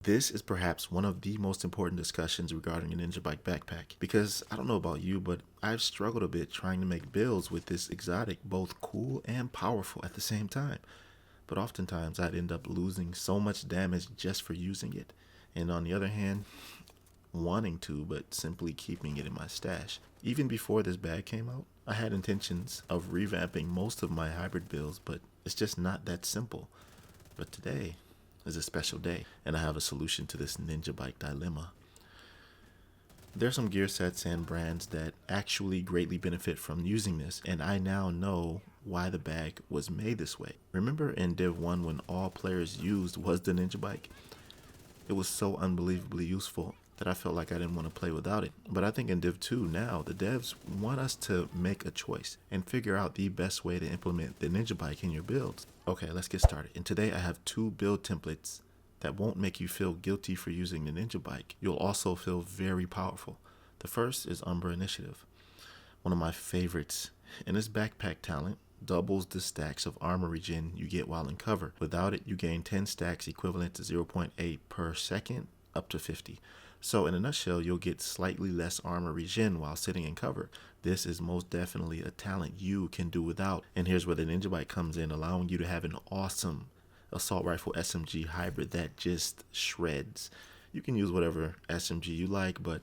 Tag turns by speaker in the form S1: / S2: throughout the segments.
S1: This is perhaps one of the most important discussions regarding a Ninja Bike backpack, because I don't know about you, but I've struggled a bit trying to make builds with this exotic, both cool and powerful at the same time. But oftentimes I'd end up losing so much damage just for using it, and on the other hand, wanting to, but simply keeping it in my stash. Even before this bag came out, I had intentions of revamping most of my hybrid builds, but it's just not that simple. But today is a special day, and I have a solution to this Ninja Bike dilemma. There's some gear sets and brands that actually greatly benefit from using this, and I now know why the bag was made this way. Remember in Div 1 when all players used was the Ninja Bike? It was so unbelievably useful that I felt like I didn't want to play without it. But I think in Div 2 now, the devs want us to make a choice and figure out the best way to implement the Ninja Bike in your builds. Okay, let's get started. And today I have 2 build templates that won't make you feel guilty for using the Ninja Bike. You'll also feel very powerful. The first is Umbra Initiative, one of my favorites. And this backpack talent doubles the stacks of armor regen you get while in cover. Without it, you gain 10 stacks equivalent to 0.8 per second, up to 50. So in a nutshell, you'll get slightly less armor regen while sitting in cover. This is most definitely a talent you can do without. And here's where the Ninja Bike comes in, allowing you to have an awesome assault rifle SMG hybrid that just shreds. You can use whatever SMG you like, but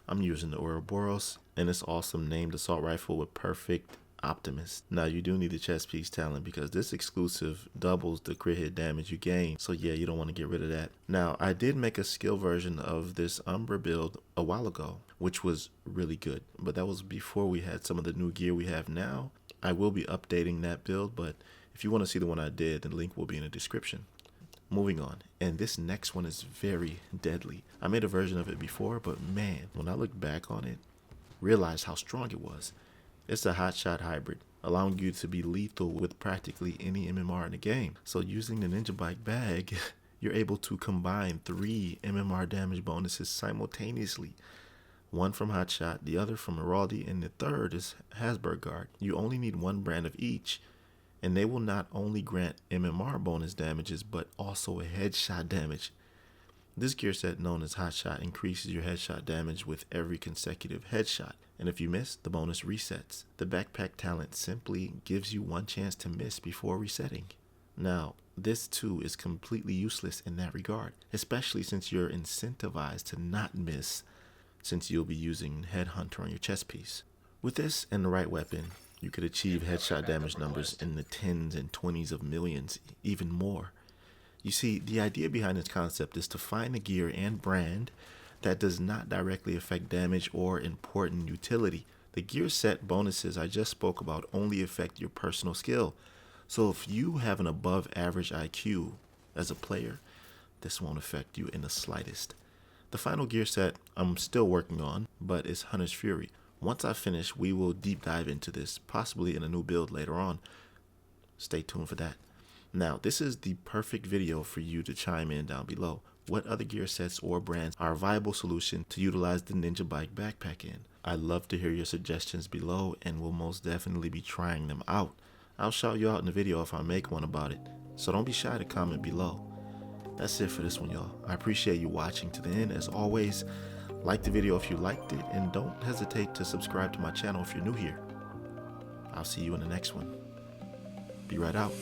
S1: I'm using the Ouroboros and this awesome named assault rifle with perfect Optimist. Now you do need the chest piece talent because this exclusive doubles the crit hit damage you gain, so yeah, you don't want to get rid of that. Now I did make a skill version of this Umbra build a while ago, which was really good, but that was before we had some of the new gear we have now. I will be updating that build, but if you want to see the one I did, the link will be in the description. Moving on, and this next one is very deadly. I made a version of it before, but man, when I look back on it, realized how strong it was. It's a hotshot hybrid, allowing you to be lethal with practically any MMR in the game. So using the Ninja Bike bag, you're able to combine 3 MMR damage bonuses simultaneously. One from hotshot, the other from Heraldry, and the third is Hasberg Guard. You only need 1 brand of each, and they will not only grant MMR bonus damages, but also a headshot damage. This gear set, known as Hotshot, increases your headshot damage with every consecutive headshot, and if you miss, the bonus resets. The backpack talent simply gives you 1 chance to miss before resetting. Now, this too is completely useless in that regard, especially since you're incentivized to not miss, since you'll be using Headhunter on your chest piece. With this and the right weapon, you could achieve headshot damage numbers in the 10s and 20s of millions, even more. You see, the idea behind this concept is to find a gear and brand that does not directly affect damage or important utility. The gear set bonuses I just spoke about only affect your personal skill. So if you have an above average IQ as a player, this won't affect you in the slightest. The final gear set I'm still working on, but it's Hunter's Fury. Once I finish, we will deep dive into this, possibly in a new build later on. Stay tuned for that. Now, this is the perfect video for you to chime in down below. What other gear sets or brands are a viable solution to utilize the Ninja Bike backpack in? I'd love to hear your suggestions below, and we'll most definitely be trying them out. I'll shout you out in the video if I make one about it, so don't be shy to comment below. That's it for this one, y'all. I appreciate you watching to the end. As always, like the video if you liked it, and don't hesitate to subscribe to my channel if you're new here. I'll see you in the next one. Be right out.